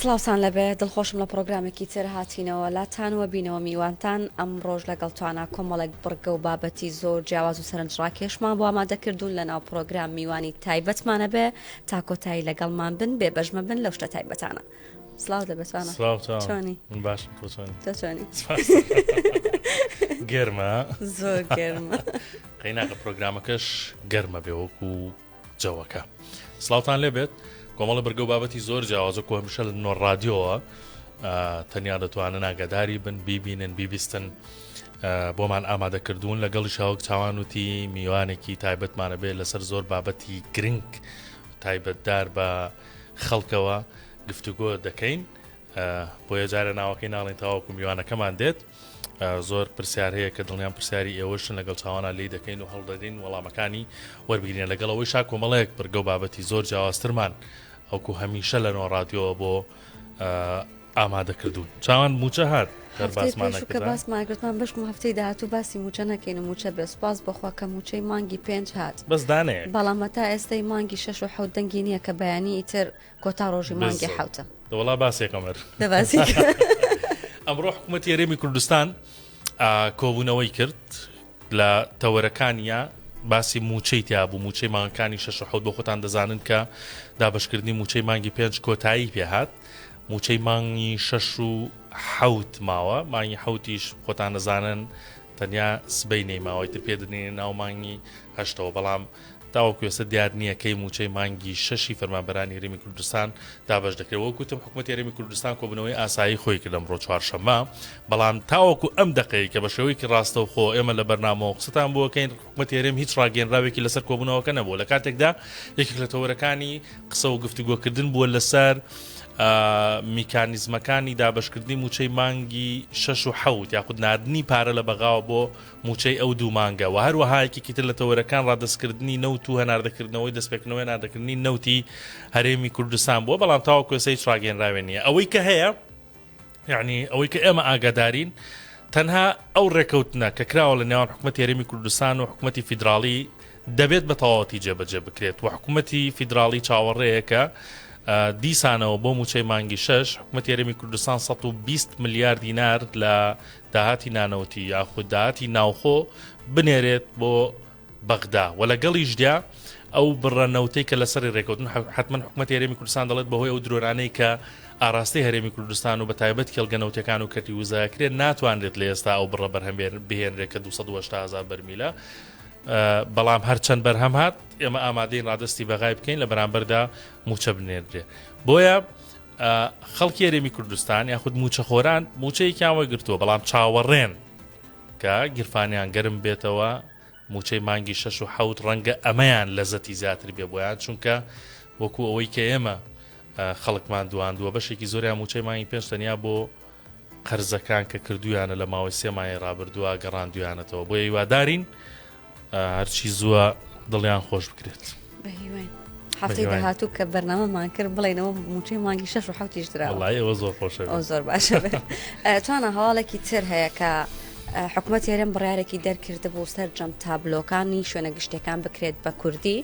سلااوان لەبێ دڵخۆشم لە پرۆگرامێکی تر هاتینەوە لاتانوە بینەوە میوانتان ئەم ڕۆژ لەگەڵتوانە کۆمەڵێک بڕگە و بابەتی زۆر جیاواز و سەرنجڕاکێشمان بۆ ئامادەکردوون لە ناو پرۆگرام میوانی تایبەتمانە بێ تا کۆتایی لەگەڵمان بن بێ بەژمە بن لەو شتە تایبەتانە. سلااو دەبێتوانە چۆنی باش چۆنی گەرمە زۆر گەرمە قەیناکە پرۆگرامەکەش گەرمە بێ وەکو جەوەکە. سلااوتان لێبێت کۆمەڵە بەرگە و بابەتی زۆر جیاوازە کۆ هەمیشە لە نۆ ڕادیۆوە تەنیا دەتوانن ئاگاداری بن بیبینن بیبیستن بۆمان ئامادەکردوون لەگەڵی شاوک چاوان وتی میوانێکی تایبەتمانە بێت لەسەر زۆر بابەتی گرنگ تایبەتدار بە خەڵکەوە گفتوگۆ دەکەین بۆیە جارە ناوەکەی ناڵین تاواکو میوانەکەمان دێت زۆر پرسیار هەیە کە دڵنیان پرسیاری ئێوەشن لەگەڵ چاوانە لی دەکەین و هەڵدەدەین وەڵامەکانی وەربگرین لەگەڵەوەی شا کۆمەڵەیەک بەرگە و بابەتی زۆر جیاوازترمان ئەوکو هەمیشە لە نۆ ڕادیۆوە بۆ ئامادەکردوون. چاوان موچە هات کە باسماگرتمان بشم هەفتەی داهاتوو باسی موچە نەکەین و موچە بێ سپاس بەخوا کە موچەی مانگی 5 هات بەسدانێ بەڵام تا ئێستای مانگی 6 و 7 دەنگی نییە کە بەیانی ئیتر کۆتا ڕۆژی مانگی حوتە دەوڵا باسێکەمەر دەباسی ئەمڕۆ حکوومەتی هەرێمی کوردستان کۆبوونەوەی کرد لە تەوەرەکانیە باسی موچەی تیا بوو موچەی مانگەکانی 6 و 7 بۆ خۆتان دەزانن کە دابشکردنی موچەی مانگی 5 کۆتایی پێهات موچەی مانگی 6 و 7 ماوە مانگی 7یش خۆتان دەزانن تەنیا سبەی نەیماوەی تر پێدنێنێ ناو مانگی 8ەوە بەڵام تاوەکو ێستا دیار نییە کەی موچەی مانگی 6 فەرمانبەرانی هەرێمی کوردستان دابش دەکرێت وەکوتم حکوومەتی هەرێمی کوردستان کۆبوونەوەی ئاسایی خۆی کرد ئەمڕۆ چوارشەممە بەڵام تاوەکو ئەم دقەی کە بە شێوەیەکی ڕاستەوخۆ ئێمە لە بەرنامەوە قسەتان بۆکەین حکوومەتی هەرێم هیچ ڕاگەیەنراوێکی لەسەر کۆبوونەوەکە نەبوو لە کاتێکدا یەکێک لە تەوەرەکانی قسە و گفتوگۆکردن بووە لەسەر میکانیزمەکانی دابشکردنی موچەی مانگی 6 و 7 یاخود نردنی پارە لە بەغاوە بۆ موچەی ئەو دوو مانگە و هەروەهایەکێکی تر لە تەوەرەکان ڕادەستکردنی نەوت و هەناردەکردنەوەی دەستپێکردنەوەی ناردەکردنی نەوتی هەرێمی کوردستان بووە بەڵام تاوەکو ێستا ڕاگەیەنراوێ نییە ئەوەی کە هەیە یعنی ئەوەی کە ئێمە ئاگادارین تەنها ئەو ڕێکەوتنە کە کراوە لە نێوان حکوومەتی هەرێمی کوردستان و حکوومەتی فیدراڵی دەبێت بە تەواوەتی جێبەجێ بکرێت و حکوومەتی فیدراڵی چاوەڕێیەکە دیسانەوە بۆ موچەی مانگی 6 حکوومەتی هەرێمی کوردستان 120 میلیارد دینار لە داهاتی نانەوتی یاخود داهاتی ناوخۆ بنێرێت بۆ بەغدا و لەگەڵیشدا ئەو بڕەنەوتەی کە لەسەری ڕێکەوتن حتمما حکوومەتی هەرێمی کوردستان دەڵێت بەهۆی ئەو درۆرانەی کە ئاراستەی هەرێمی کوردستان و بە تایبەت کێڵگەنەوتەکان و کەتی وزاکرێت ناتوانرێت لە ئێستا ئەو بڕە بەرهەم بهێنرێت کە 280,000 بەرمیلە بەڵام هەرچەند بەرهەم هات ئێمە ئامادەین ڕادستی بەغای بکەین لە بەرامبەردا موچە بنێردرێ بۆیە خەڵکی هەرێمی کوردستان یاخود موچەخۆران موچەیەکیانوە گرتووە بەڵام چاوەڕێن کە گیرفانیان گەرم بێتەوە موچەی مانگی 6 و 7 ڕەنگە ئەمەیان لەزەتی زیاتر بێ بۆیان چونکە وەکو ئەوەی کە ئێمە خەڵکمان دواندووە بەشێکی زۆریان موچەی مانگی 5 تەنیا بۆ قەرزەکان کە کردویانە لە ماوەی 3 مایە ڕابردووە گەڕاندویانەتەوە بۆ هیوادارین هەرچی زووە دڵیان خۆش بکرێت هەفتەی داهاتوو کە بەرنامەمان کرد بڵێنەوە موچەی مانگی 6 و 7 درا ئەوە زۆر خۆشە زۆر باشە توانە هەواڵێکی تر هەیە کە حکوومەتی هەرێم بڕیارێکی دەرکردە بۆ سەرجەم تابلۆکانی شوێنە گشتەکان بکرێت بە کوردی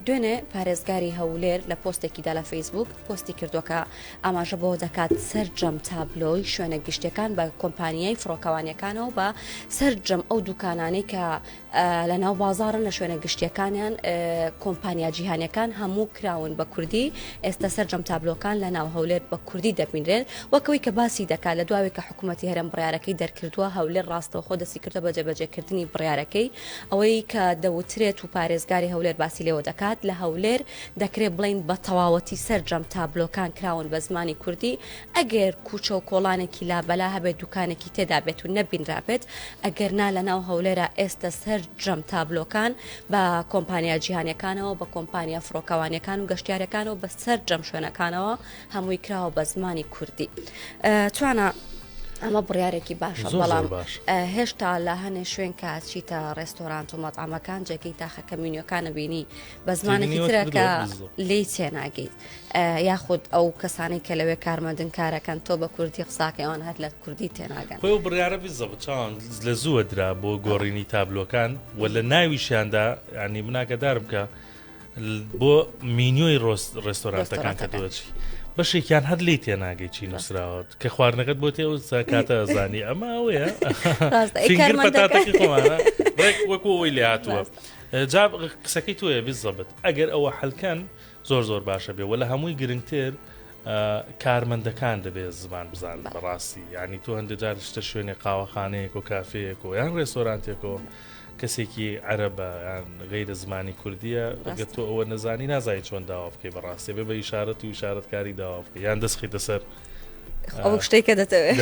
دوێنێ پارێزگاری هەولێر لە پۆستێکیدا لە فەیسبوک پۆستی کردووە ئاماژە بۆ دەکات سەرجەم تابلۆی شوێنە گشتەکان بە کۆمپانیای فڕۆکەوانیەکانەوە بە سەرجەم ئەو دوکانانەی کە لە ناو بازاڕن لە شوێنە گشتیەکانیان کۆمپانیا جیهانیەکان هەموو کراون بە کوردی ئێستا سەرجەم تابلۆکان لە ناو هەولێر بە کوردی دەبینرێت وەکەوەی کە باسی دەکات لە دواوی کە حکوومەتی هەرێم بڕیارەکەی دەرکردووە هەولێر ڕاستەوە خۆ دەستی کردە بە جێبەجێکردنی بڕیارەکەی ئەوەی کە دەوترێت و پارێزگاری هەولێر باسی لێوە دەکات لە هەولێر دەکرێت بڵین بە تەواوەتی سەرجەم تابلۆکان کراون بە زمانی کوردی ئەگەر کوچە و کۆڵانێکی لابەلا هەبێت دوکانێکی تێدا بێت و نەبینرابێت ئەگەر نا لە ناو هەولێرە ئێستا سەرجەم تابلۆکان بە کۆمپانیا جیهانیەکانەوە بە کۆمپانیا فڕۆکەوانیەکان و گەشتیارەکانەوە بە سەرجەم شوێنەکانەوە هەمووی کراوە بە زمانی کوردی توانە ئەمە بڕیارێکی باشە بەڵام هێشتا لە هەنێ شوێن کە چیتە ڕێستۆرانت و مەطعەمەکان جێگەی تاخەکە مینیۆکانە بینی بە زمانێکی ترەکە لی تێناگەیت یاخود ئەو کەسانی کە لەوێ کارمەندن کارەکەن تۆ بە کوردی قساکەیان هەر لە کوردی تێناگەن خۆی بڕیارە بیزەبچان لە زووە درا بۆ گۆڕینی تابلۆکان و لە ناویشیاندا ینی مناگەدار بکە بۆ مینیۆی ڕێستۆرانتەکان کە دۆچی بەشێکیان هەر لی تێناگەی چی نووسراوە کە خواردنەکەت بۆ تێ کاتە ئەزانی ئەمە ئەوەیە فینگر پەتاتەکەی خۆمانە وەکو ئەوەی لێ هاتووە جا قسەکەی توێ بیزەبت ئەگەر ئەوە حەلکەن زۆر باشە بێ وە لە هەمووی گرنگتر کارمەندەکان دەبێت زمان بزان بەڕاستی ینی تۆ هەندێک جار شتە شوێنێ قاوەخانەیەک و کافەیەک و یان ڕێستۆرانتێک و کەسێکی عەرەبە یان غەیرە زمانی کوردیە ئەگەر تۆ ئەوە نەزانی نازای چۆن داوا بکەی بەڕاستی بێ بە ئیشارەت و ئیشارەتکاری داوا بکەی یان دەستخیتە سەر ئەو شتێکە دەتەوێت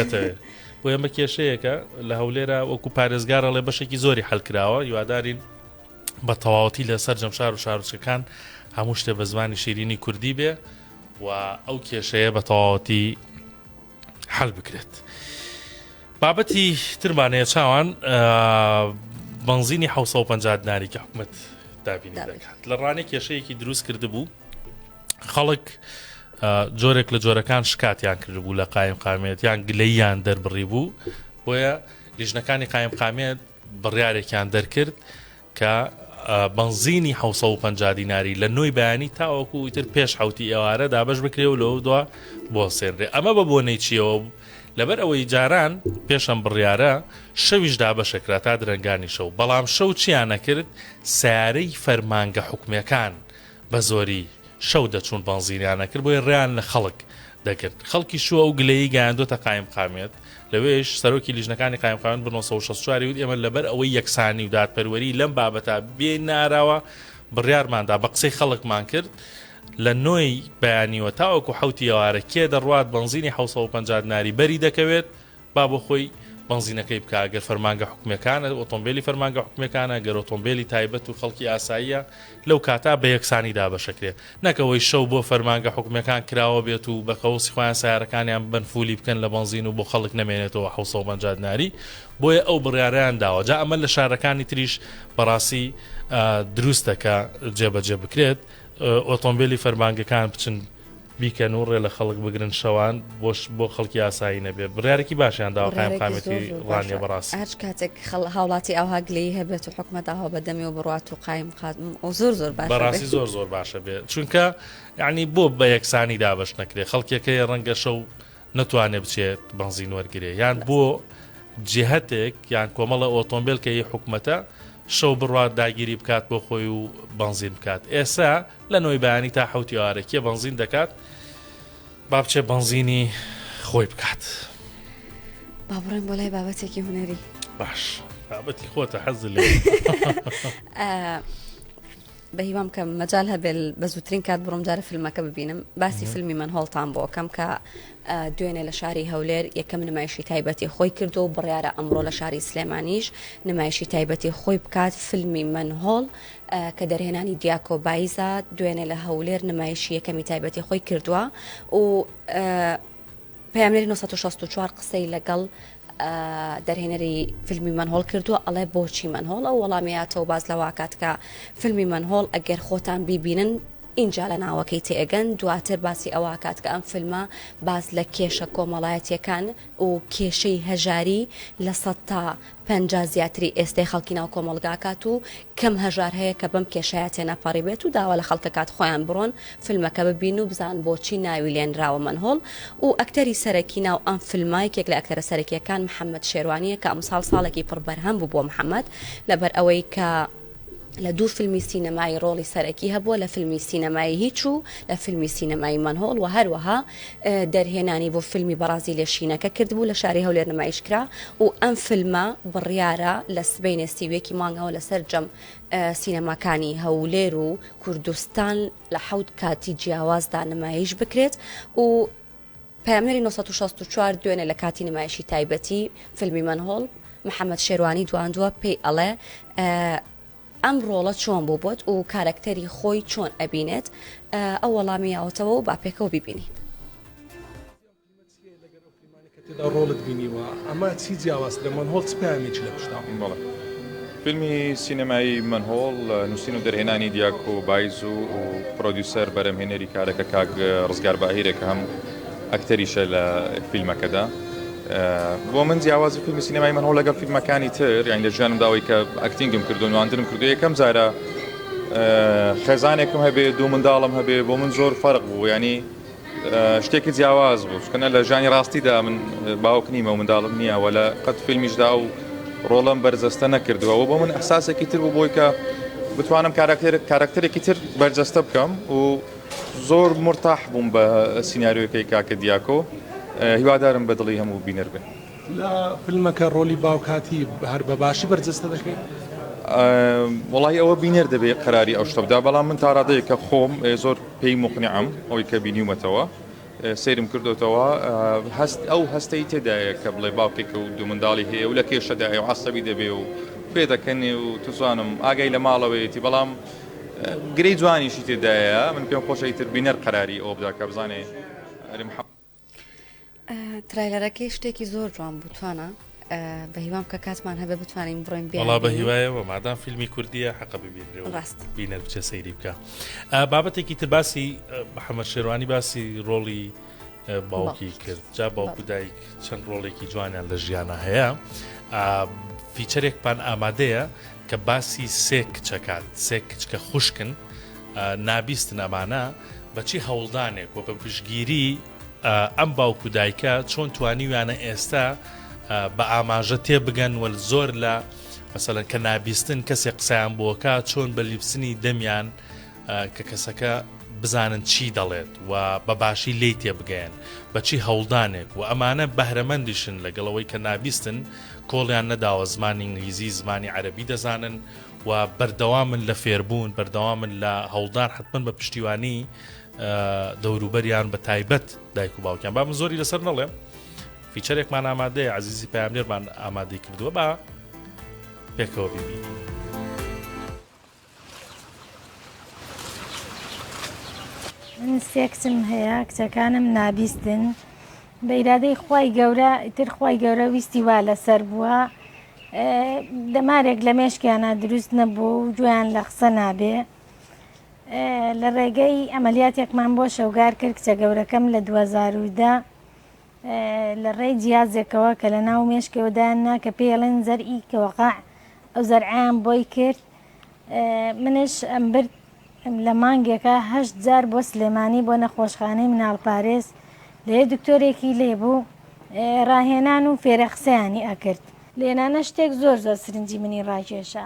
بۆ ئەمە کێشەیەکە لە هەولێرە وەکو پارێزگارە لێ بەشێکی زۆری هەڵکراوە هیوادارین بە تەواوەتی لە سەر جەمشار و شارچەکان هەموو شتێ بە زمانی شیرینی کوردی بێ و ئەو کێشەیە بە تەواوەتی حەل بکرێت. بابەتی ترمانەیە چاوان بنزینی 750 دیناری کە حکومەت دابینی دەکات لە ڕانێک کێشەیەکی دروست کرده بوو خەڵک جۆرێک لە جۆرەکان شکاتیان کردبوو لە قایم قامێت یان گلەییان دەربڕی بوو بۆیە لیژنەکانی قایم قامێت بڕیارێکیان دەرکرد کە بنزینی 750 دیناری لە نوۆی بەیانی تاوەکو ئیتر پێش حوتی ئێوارە دابش بکرێ و لەو دووە بۆ سێنرێ ئەمە بە بۆنەی چیەوە لەبەر ئەوەی جاران پێشەم بڕیارە شەویش دابەشەکرا تا درەنگانی شەو بەڵام شەو چیان نەکرد سیارەی فەرمانگە حکومەکان بە زۆری شەو دەچوون بنزینیان نەکرد بۆی ڕیان لە خەڵک دەکرد خەڵکی شووە و گلەیی گەیاندۆتە قایم قامێت لەوێش سەرۆکی لیژنەکانی قایم قامێت بە 1964 وت ئێمە لەبەر ئەوەی یەکسانی و دادپەروەری لەم بابەتە بێ ناراوە بڕیارماندا بە قسەی خەڵکمان کرد لە نۆی بەیانیوە تاوەکو حوتی ئێوارە کێ دەڕوات بنزینی 750 دیناری بەری دەکەوێت با بۆ خۆی بنزینەکەی بکە ئەگەر فەرمانگە حکومەکانە ئۆتۆمبیلی فەرمانگە حکومەکانە گەر ئۆتۆمبیلی تایبەت و خەڵکی ئاساییە لەو کاتا بە یەکسانی دابەشەکرێ نەکەوەی شەو بۆ فەرمانگە حکومەکان کراوە بێت و بە قەوسی خۆیان سیارەکانیان بنفولی بکەن لە بنزین و بۆ خەڵک نەمێنێتەوە 750 دیناری بۆیە ئەو بڕیارەیان داوە جا ئەمە لە شارەکانی تریش بەڕاستی دروستە کە جێبەجێ بکرێت ئۆتۆمبیلی فەرمانگەکان بچن بیکەن و ڕێ لە خەڵک بگرن شەوان بۆ خەڵکی ئاسایی نەبێت بڕیارێکی باشیان داوە قایم قامەتی ڕانیە بەڕاستی هەر کاتێک هاوڵاتی ئەوها گلەیی هەبێت و حکومەت ئاوا بەدەمی و بڕات و قایم و زۆر باش بەڕاستی زۆر باشە بێت چونکە یعنی بۆ بە یەکسانی دابش نەکرێت خەڵکیەکەی ڕەنگە شەو نەتوانێت بچێت بنزین وەرگێ یان بۆ جهتێک یان کۆمەڵە ئۆتۆمبیل کە حکومەتە شەو بڕات داگیری بکات بۆ خۆی و بنزین بکات ئێستا لە نۆی بەیانی تا حوتی ئێوارەیە بنزین دەکات با بچێ بنزینی خۆی بکات با بڕێن بۆ لای بابەتێکی هونەری باش بابەتی خۆتە حەز لێ بە هیوام کە مەجال هەبێت بە زووترین کات بڕۆم جارە فیلمەکە ببینم باسی فیلمی من هۆڵتان بۆ کەم کە دوێنێ لە شاری هەولێر یەکەم نمایشی تایبەتی خۆی کردو و بڕیارە ئەمڕۆ لە شاری سلێمانیش نمایشی تایبەتی خۆی بکات فیلمی من هۆڵ کە دەرهێنانی دیاکۆ بایزە دوێنێ لە هەولێر نمایشی یەکەمی تایبەتی خۆی کردووە و پەیامبەری 1964 قسەی لەگەڵ دەرهێنەری فیلمی منهۆڵ کردووە ئەڵێ بۆچی منهۆڵ ئەو وەڵامیاتەوە باز لەواکات کە فیلمی منهۆڵ ئەگەر خۆتان بیبینن اینجا لە ناوەکەی تێگەن دواتر باسی ئەوە کات کە ئەم فیلمە باز لە کێشە کۆمەڵایەتیەکان و کێشەی هەژاری لە 100 تا 50 زیاتری ئێستای خەڵکی ناو کۆمەڵگاکات و کەم هەژار هەیە کە بەم کێشەیە تێنەپەڕی بێت و داوا لە خەڵکەکات خۆیان بڕۆن فیلمەکە ببین و بزان بۆچی ناوی لێنراوە منهۆڵ و ئەکتەری سەرەکی ناو ئەم فیلمای یەک لە ئەکتەرە سەرەکیەکان محەممەد شێروانیە کە ئەمساڵ ساڵێکی پڕبەرهەم بوو بۆ محەممەد لەبەر ئەوەی کە لە دوو فیلمی سینەمایی ڕۆڵی سەرەکی هەبووە لە فیلمی سینەمایی هیچ و لە فیلمی سینەمایی منهۆڵ و هەروەها دەرهێنانی بۆ فیلمی بەرازیل لە شینەکە کردبوو لە شاری هەولێر نمایشکرا و ئەم فیلمە بڕیارە لە سبەینە سیوێکی مانگەوە لەسەر جەم سینەماکانی هەولێر و کوردستان لە حەوت کاتی جیاوازدا نمایش بکرێت و پەیامبەری 1964 دوێنێ لە کاتی نمایشی تایبەتی فیلمی منهۆڵ محەممەد شێروانی دواندووە پێی ئەڵێ ئەم ڕۆڵە چۆن بوو بۆت و کارکتەری خۆی چۆن ئەبینێت ئەو وەڵامی ئەوتەوە و با پێکەوە ببینین ڕۆڵت بینیوە ئەمە چی جیاواز لە منهۆڵ چ پامێکی لە پشتا بەڵێ فیلمی سینەمایی منهۆڵ نووسین و دەرهێنانی دیاکۆ بایز و پرۆدیوسەر بەرەمهێنەری کارەکە کاک ڕزگار باهیرێکە هەم ئەکتەریشە لە فیلمەکەدا بۆ من جیاوازی فیلمی سینەمای منهۆڵ لەگەڵ فیلمەکانی تر یان لە ژیانم داوای کە ئەکتینگم کردو نواندنم کردو یەکەم جارە خێزانێکم هەبێ دوو منداڵم هەبێ بۆ من زۆر فەرق بوو ینی شتێکی جیاواز بوو چکەنە لە ژانی ڕاستیدا من باوک نیمە و منداڵم نییە ولا قەت فیلمیشدا و ڕۆڵم بەرجەستە نەکردووە بۆ من ئەحساسێکی تر بوو بۆی کە بتوانم کارکتەرێکی تر بەرجەستە بکەم و زۆر مرتاح بووم بە سیناریۆکەی کاکە دیاکۆ هیوادارم بەدڵی هەموو بینەر بێ لە فیلمەکە ڕۆلی باوکاتی هەر بە باشی بەرجەستە دەکەیت وڵی ئەوە بینەر دەبێت قەراری ئەو شتەدا بەڵام من تا ڕادەیە کە خۆم زۆر پێی مقنعم ئەوەی کە بینیومەتەوە سیرم کردوتەوە ئەو هەستەی تێدایە کە بڵێ باوکێکە و دوو منداڵی هەیە و لە کێشەدایە و عەسەبی دەبێ و پێ دەکەنێ و توزانم ئاگای لە ماڵەوەیەتی بەڵام گرەی جوانیشی تێدایە من پێم خۆشە ئیتر بینەر قەراری ئەوە بدا کە بزانێ ترایلەرەکەی شتێکی زۆر جوان بووتوانە بە هیوام کە کاتمان هەبێ بتوانین بڕۆین بێ وڵا بە هیوایەوە مادام فیلمی کوردیە حەقە ببینرەوە بینەر بچە سەیری بکە بابەتێکی تر باسی محەممەد شێروانی باسی ڕۆڵی باوکی کرد جا باوکو دایک چەند ڕۆڵێکی جوانیان لە ژیانە هەیە فیچەرێکپان ئامادەیە کە باسی سێ کچەکات سێ کچکە خوشکن نابیستن ئەمانە بەچی هەوڵدانێک و بە پشگیری ئەم باوکو دایکە چۆن توانیویانە ئێستا بە ئاماژە تێ بگەن وەل زۆر لە مەسەلەن کە نابیستن کەسێک قسەیان بۆکە چۆن بە لیپسنی دەمیان کە کەسەکە بزانن چی دەڵێت و بەباشی لی تێ بگەیان بەچی هەوڵدانێک و ئەمانە بەهرەمەندیشن لەگەڵەوەی کە نابیستن کۆڵیان نەداوە زمانی ئینگلیزی زمانی عەرەبی دەزانن و بەردەوامن لە فێربوون بەردەوامن لە هەوڵدان حتمن بە پشتیوانی دەوروبەریان بە تایبەت دایک و باوکیان با من زۆری لەسەر نەڵێم فیچەرێکمان ئامادەیە عزیزی پەیامنێرمان ئامادەی کردووە با پێکەوە بیبین من سێ کچم هەیە کچەکانم نابیستن بە ئیرادەی خوای گەورە ئیتر خوای گەورە ویستی وا لەسەر بووە دەمارێک لە مێشکیانە دروست نەبوو و گویان لە قسە نابێ لە ڕێگەی ئەمەلیاتێکمان بۆ شەوگار کرد کچە گەورەکەم لە 2010 لە ڕێی جیازێکەوە کە لە ناو مێشکەوەداننا کە پێڵێن زەرئی کە وەقع ئەو زەرعیان بۆی کرد منش ئەم برد لە مانگێکە 8 جار بۆ سلێمانی بۆ نەخۆشخانەی مناڵپارێز لێ دکتۆرێکی لێبوو ڕاهێنان و فێرەخسەیانی ئەکرد لێنانە شتێک زۆر زۆر سرنجی منی ڕاکێشە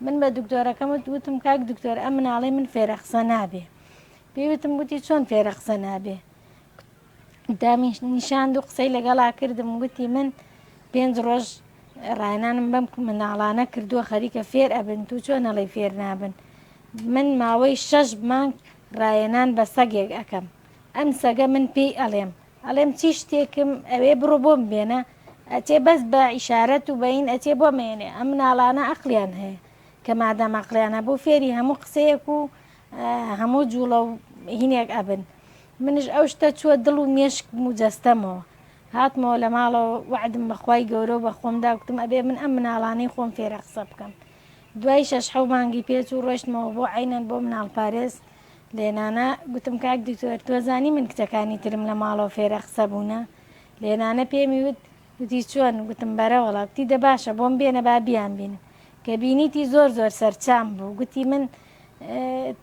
من بە دکتۆرەکەمت وتم کاک دکتۆر ئەم مناڵی من فێرەخسە نابێ پێوتم گوتی چۆن فێرەخسە نابێ دامی نیشاند و قسەی لەگەڵا کردم گوتی من 5 ڕۆژ ڕاهێنانم بەم مناڵانە کردووە خەریکە فێر ئەبن تو چۆن نەڵێ فێر نابن من ماوەی 6 مانگ ڕاهێنان بە سەگێک ئەەکەم ئەم سەگە من پێی ئەڵێم چی شتێکم ئەوێ بڕۆ بۆم بێنە ئەچێ بەس بە ئیشارەت و بەین ئەچێ بۆ مێنێ ئەم مناڵانە ئەقلیان هەیە کە مادام ئەقلیانە بۆ فێری هەموو قسەیەک و هەموو جوڵە و هینێک ئەبن منش ئەو شتە چووە دڵ و مێشک و جەستەمەوە هاتمەوە لە ماڵەوە وعدم بەخوای گەورە و بە خۆمدا گوتم ئەبێ من ئەم مناڵانەی خۆم فێرە قسە بکەم دوای 6 مانگی پێچ و ڕۆشتمەوە بۆ عینەن بۆ مناڵپارێز لێنانە گوتم کاک دکتۆر تۆزانی من کچەکانی ترم لە ماڵەوە فێرە قسە بوونە لێنانە پێمی وتی چۆن گوتم بەرە وڵاتی دە باشە بۆم بێنە با بیان بینم کە بینیتی زۆر زۆر سەرچام بوو گوتی من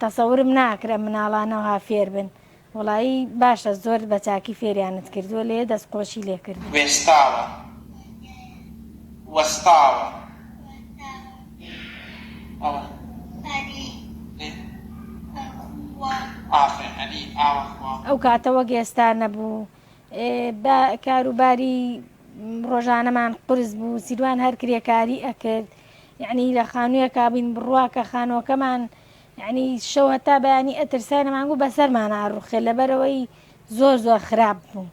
تەسەورم ناکرە مناڵانەوە فێر بن وڵایی باشە زۆر بە چاکی فێریانت کردووە لێ دەستخۆشی لێ کرد وێستاوە وەستاوە ئەو کاتەوە گێستا نەبوو کاروباری ڕۆژانەمان قرس بوو سیروان هەر کرێکاری ئەکرد یعنی لە خانوویە کابین بڕواکە خانۆکەمان یعنی شەو هەتا بەیانی ئەترسانەمانگو بەسەرمان ئاڕوخێ لەبەرەوەی زۆر زۆر خراپ بوو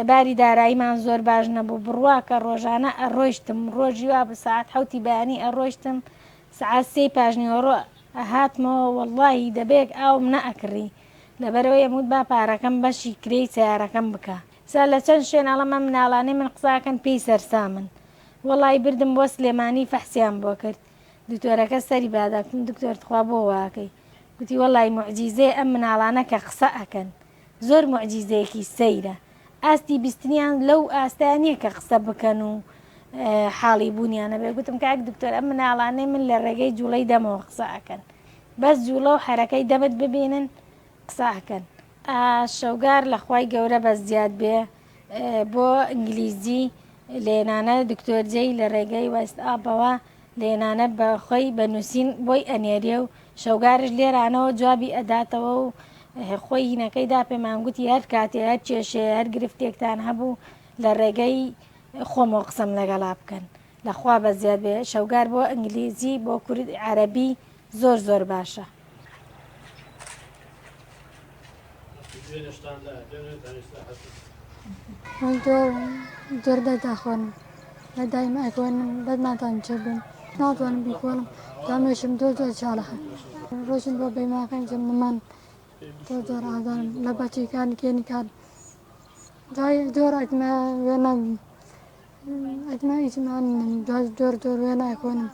باری داراییمان زۆر باش نەبوو بڕواکە ڕۆژانە ئەڕۆیشتم ڕۆژی وا بە ساعت 7 بەیانی ئەڕۆیشتم سعات 3 پاژنیوەڕۆ هاتمەوە وەڵڵاهی دەبێت ئاوم نەئەکڕی لەبەرەوەی ئەموت با پارەکەم بەشی کرێی سیارەکەم بکە سا لە چەند شوێن ئەڵەمە مناڵانەی من قساکەن پێی سەرسامن وەڵی بردم بۆ سلێمانی فەحسیان بۆ کرد دکتۆرەکە سەری باداکتم دکتۆر تخوا بۆ واکەی گوتی وەڵی معجیزەی ئەم مناڵانە کە قسە ئەکەن زۆر معجیزەیەکی سەیرە ئاستی بیستنیان لەو ئاستانیە کە قسە بکەن و حاڵی بوونیانە بێ گوتم کاک دکتۆر ئەم مناڵانەی من لە ڕێگەی جوڵەی دەمەوە قسە ئەکەن بەس جوڵە و حرەکەی دەبێت ببینن قسە ئەکەن شەوگار لە خوای گەورە بە زیاد بێ بۆ ئینگلیزی لێنانە دکتۆرجەی لە ڕێگەی وەست ئاپەوە لێنانە بە خۆی بە نووسین بۆی ئەنێریە و شەوگارش لێرانەوە جوابی ئەداتەوە و خۆی هینەکەیدا پێمانگوتی هەر کاتێ هەر کێشێ هەر گرفتێکتان هەبوو لە ڕێگەی خۆمەوە قسەم لەگەڵا بکەن لەخوا بە زیاد بێ شەوگار بۆ ئینگلیزی بۆ کورد عەرەبی زۆر باشە. زۆر دەداخۆنم لە دایم ئەکۆنم بەدماتان چبن ناتوانم بیخۆنم دامێشم زۆر چاڵەخە ڕۆژم بۆ بەیماقیم زمنمان زۆر ئازارم لە بەچیکانی کێنی کار زۆر ئەتمە وێنە ئەتمە ئیجمان زۆر وێنە ئەکۆنم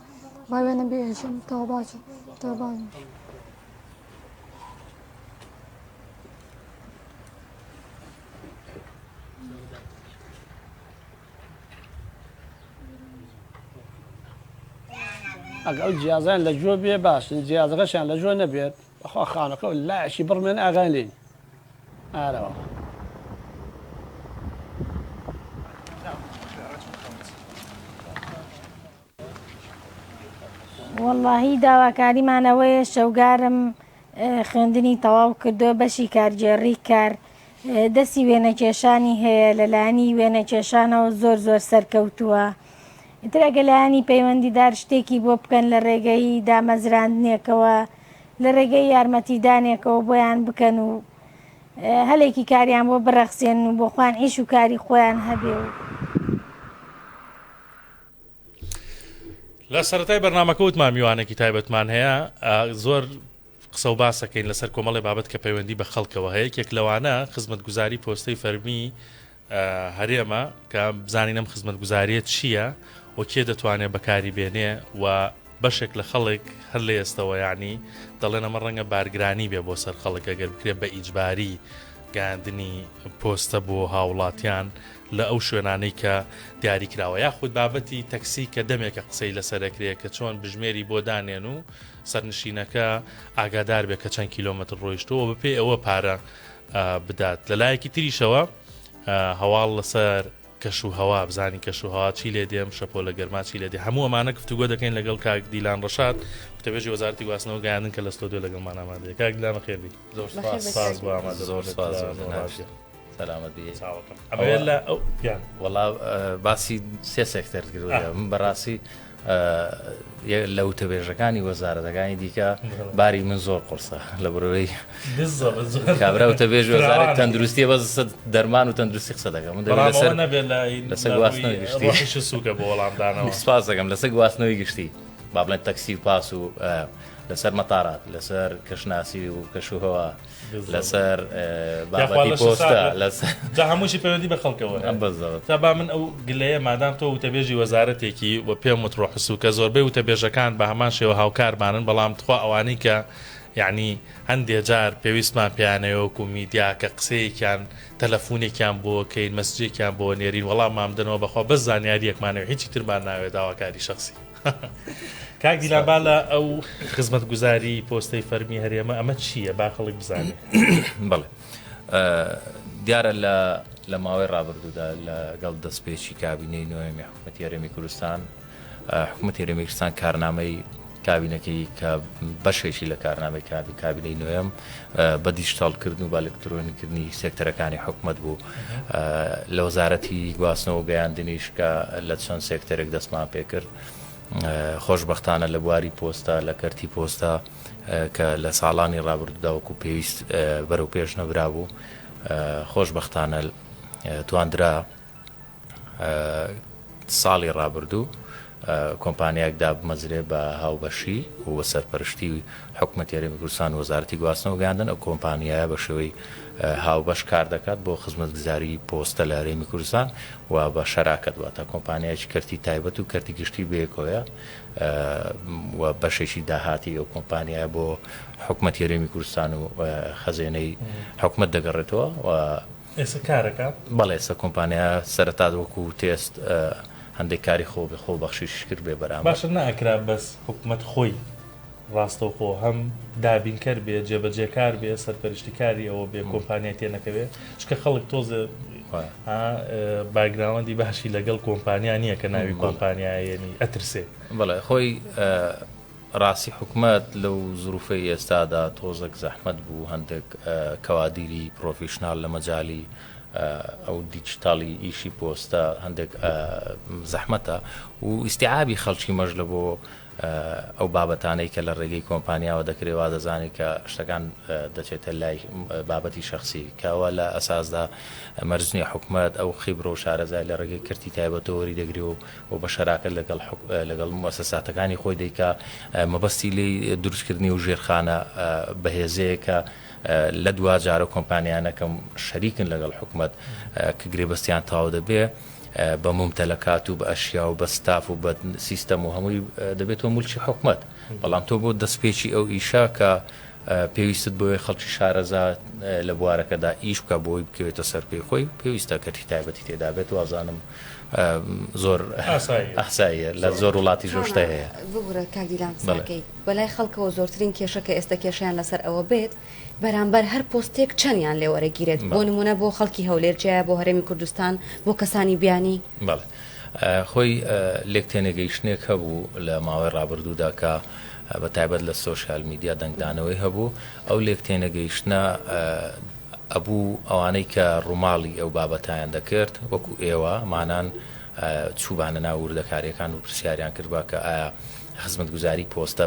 با وێنە بێشم تا باشە تا باش. ئەگەڵ جیازیان لە جۆ بێ باشن جیازەکەشیان لە جۆ نەبێت بەخوا خانەکە لاشی بڕمێن ئاغان لێن ئارەوە. وەڵڵاهی داواکاریمانەوەیە شەوگارم خوێندنی تەواو کردو بەشی کارگێڕی کار دەستی وێنەکێشانی هەیە لەلایەنی وێنەکێشانەوە زۆر سەرکەوتووە. ئیتر ئەگە لایەنی پەیوەندیدار شتێکی بۆ بکەن لە ڕێگەی دامەزراندنێکەوە لە ڕێگەی یارمەتیدانێکەوە بۆیان بکەن و هەلێکی کاریان بۆ بڕەخسێن و بۆ خوان عیش و کاری خۆیان هەبێ و لە سەرەتای بەرنامەکە وتمان میوانێکی تایبەتمان هەیە زۆر قسە و باسەکەین لەسەر کۆمەڵی بابەت کە پەیوەندی بە خەڵکەوە هەیە یەک لەوانە خزمەتگوزاری پۆستەی فەرمی هەرێمە کە بزانینەم خزمەتگوزاریە چییە و کێ دەتوانێت بەکاری بێنێ و بەشێک لە خەڵک هەر لە ئێستەوە یعنی دەڵێن ئەمە ڕەنگە بارگرانی بێ بۆ سەر خەڵک ئەگەر بکرێت بە ئیجباری گاندنی پۆستە بۆ هاوڵاتیان لە ئەو شوێنانەی کە دیاری کراوە یاخود بابەتی تەکسی کە دەمێکە قسەی لەسەرەکرێ کە چۆن بژمێری بۆ دانێن و سەرنشینەکە ئاگادار بێ کە چەند کیلۆمەتر ڕۆیشتەوە بەپێ ئەوە پارە بدات. لەلایەکی تریشەوە هەواڵ لەسەر کەش و هەوا بزانین کەش و هەوا چی لێ دێم شەپۆ لە گەرما چی لێ دێ هەموو ئەمانە گفتوگۆ دەکەین لەگەڵ کاک دیلان ڕەشاد وتەبێژی وەزارەتی گواستنەوە گەیاندن کە لە ستۆدیۆ لەگەڵمان ئامادەیە. کاک دیلان خێربی زۆر سپاس بۆ ئامادە زۆر سپاس سەلامەت بێ. ئەوێ لە ئەو وەڵا باسی سێ سێکتەر کردووە من بەڕاستی لە وتەبێژەکانی وەزارەتەکانی دیکە باری من زۆر قورسە لە بڕۆی کابرا وتەبێژ وەزارەت تەندروستی بەس دەرمان و تەندروستی قسە دەکەم من لەسەر گواستنەوەی گشتی سوکە بۆ وەڵامدانەوە سپاس دەکەم لەسەر گواستنەوەی گشتی با بڵێن تەکسی و پاس و لەسەر مەتارات لەسەر کەشناسی و کەشوهەوە لەسەر بابەتی پۆستە جا هەمووشی پەیوەندی بە خەڵکەوە تا با من ئەو گلەیە مادام تۆ وتەبێژی وەزارەتێکی و پێم وتڕۆ حسوکە زۆربەی وتەبێژەکان بە هەمان شێوە هاوکارمانن بەڵام تخوا ئەوانەی کە یعنی هەندێک جار پێویستمان پیانەوەکو میدیا کە قسەیەکیان تەلەفۆنێکیان بۆکەین مەسجێکیان بۆ نێرین وەڵام مامدنەوە بەخوا بەس زانیاریەکمانەوە هیچی ترمان ناوێت داواکاری شخصی. کاک دیلان لە ئەو خزمەتگوزاری پۆستەی فەرمی هەرێمە ئەمە چییە با خەڵک بزانێ؟ بەڵێ دیارە لە ماوەی ڕابردوودا لەگەڵ دەستپێکی کابینەی نوێمی حکوومەتی هەرێمی کوردستان حکوومەتی هەرێمی کوردستان کارنامەی کابینەکەی کە بەشێکی لە کارنامەی کابینەی نوێم بە دیجیتاڵکردن و بە ئەلکترۆنیکردنی سێکتەرەکانی حکوومەت بوو لە وەزارەتی گواستنەوە گەیاندنیش کە لە چەند سێکتەرێک دەستمان پێکرد خۆشبەختانە لە بواری پۆستە لە کەرتی پۆستە کە لە ساڵانی ڕابردووداوەکو پێویست بەرەو پێش نەبرا بوو خۆشبەختانە تواندرا ساڵی ڕابردوو کۆمپانیاکدا بمەزرێ بە هاوبەشی و سەرپەرشتی حکوومەتی هەرێمی کوردستان و وەزارەتی گواستنەوە گەیاندن ئەو کۆمپانیایە بە شێوەی هاوبەش کار دەکات بۆ خزمەتگوزاری پۆستە لە هەرێمی کوردستان و بە شەراکەت واتە کۆمپانیایکی کەرتی تایبەت و کەرتی گشتی بەیەکەوەیە و بەشێکی داهاتی ئەو کۆمپانیایە بۆ حکوومەتی هەرێمی کوردستان و خەزێنەی حکوومەت دەگەڕێتەوە و ئێستا کارەکە بەڵێ ئێستا کۆمپانیا سەرەتا وەکو تێست هەندێک کاری خۆ بەخشیش کرد بێ بەرامبەر باشە ناکرا بەس حکوومەت خۆی ڕاستەوخۆ هەم دابینکەر بێ جێبەجێکار بێ سەرپەرشتیکاری ئەوە بێ کۆمپانیای تێنەکەوێ چکە خەڵک تۆزە باگراوەندی باشی لەگەڵ کۆمپانیا نییە کە ناوی کۆمپانیایەنی ئەترسێ بەڵێ خۆی ڕاستی حکومت لەو زروفەی ئێستادا تۆزێک زەحمەت بوو هەندێک کەوادیری پرۆفیشنال لە مەجای ئەو دیجیتاڵی ئیشی پۆستە هەندێک زەحمەتە و ئیسیعابی خەڵکی مەژ لە بۆ ئەو بابەتانەی کە لە ڕێگەی کۆمپانیاوە دەکرێوا دەزانێت کە شتەکان دەچێتە لای بابەتی شخصی کەوە لە ئەساسدا مەرجنی حکومت ئەو خیبرە و شارەزای لە ڕێگەی کردی تایبەتەوەری دەگری و بە شەراکە لەگەڵ مؤسساتەکانی خۆی دەیکا مەبەستی لی دروستکردنی و ژێرخانە بەهێزەیەکە لە دوا جارە کۆمپانیانەکەم شەریکن لەگەڵ حکومت کە گرێبەستیان تاو دەبێ بە ممتەلەکات و بە ئەشیا و بە ستاف و بە سیستەم و هەمووی دەبێتەوە مولکی حکومت بەڵام تۆ بۆ دەستپێکی ئەو ئیشا کە پێویستت بۆی خەڵکی شارەزا لە بوارەکەدا ئیش بکە بۆی بکەوێتە سەر پێی خۆی پێویستە کەتی تایبەتی تێدا بێت وازانم زۆر ئاساییە لە زۆر وڵاتی ژۆشتە هەیە بگورە کاگیلان ساکەی بەلای خەڵکەوە زۆرترین کێشەکە ئێستا کێشیان لەسەر ئەوە بێت بەرامبەر هەر پۆستێک چەندیان لێ وەرەگیرێت بۆ نمونە بۆ خەڵکی هەولێرجەیە بۆ هەرێمی کوردستان بۆ کەسانی بیانی بەڵێ خۆی لێک تێنەگەیشتنێک هەبوو لە ماوەی ڕابردوودا کە بە تایبەت لە سۆشیال میدیا دەنگدانەوەی هەبوو ئەو لێک تێنەگەیشتنە ئەبوو ئەوانەی کە ڕووماڵی ئەو بابەتیان دەکرد وەکو ئێوە مانان چوبانە ناو وردەکاریەکان و پرسیاریان کردبا کە ئایا خزمەتگوزاری پۆستە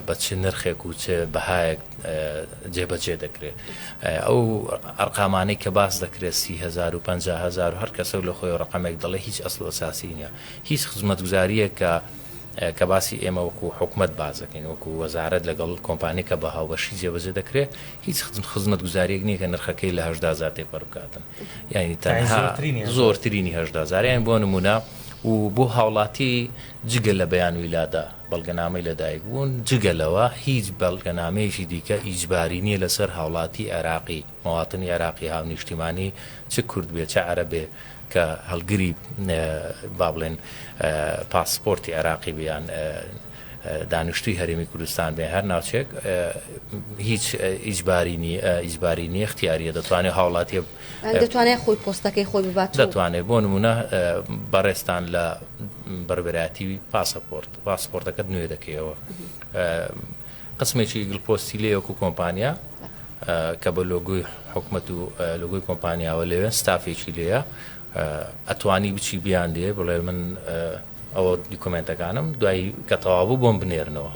بە چ نرخێک و چ بەهایەک جێبەجێ دەکرێت ئەو ئەرقامانەی کە باس دەکرێت 30,000 و 50,000 هەر کەسە لە خۆی ڕقەمێک دەڵێ هیچ ئەسڵ ئەساسی نییە هیچ خزمەتگوزاریە کە باسی ئێمە وەکو حکومت بازەکەین وەکو وەزارەت لەگەڵ کۆمپانی کە بە هاوبەشی جێبەجێ دەکرێت هیچ خزمەتگوزاریەک نییە کە نرخەکەی لە 10,000 تێپەر بکاتن یعنی تەنها زۆرترینی 10,000 یان بۆ نمونە و بۆ هاوڵاتی جگە لە بەیان ویلادا بەڵگەنامەی لەدایک بوون جگەلەوە هیچ بەڵگەنامەیەکی دیکە ئیجباری نییە لەسەر هاوڵاتی عێراقی مەواتنی عێراقی هاونیشتیمانی چ کورد بێ چ عەرەبێ کە هەڵگری با بڵێن پاسپۆرتی عێراقی بیان دانیشتوی هەرێمی کوردستان بێ هەر ناوچێک هیچ ئیجباری نیە اختیاریە دەتوانێت هاوڵاتی دەتوانێت خۆی پۆستەکەی خۆی ببات دەتوانێت بۆ نمونە بەڕێستان لە بەربەراتی پاسپۆرتەکەت نوێ دەکەیەوە قسمێکی گڵپۆستی لێ وەکو کۆمپانیا کە بە لۆگۆی حکومەت و لۆگۆی کۆمپانیاوە لێوێن ستافێکی لێیە ئەتوانی بچی بیان دێ بڵێ من ئەوە دیکۆمنتەکانم دوایی کە تەواو بوو بۆم بنێرنەوە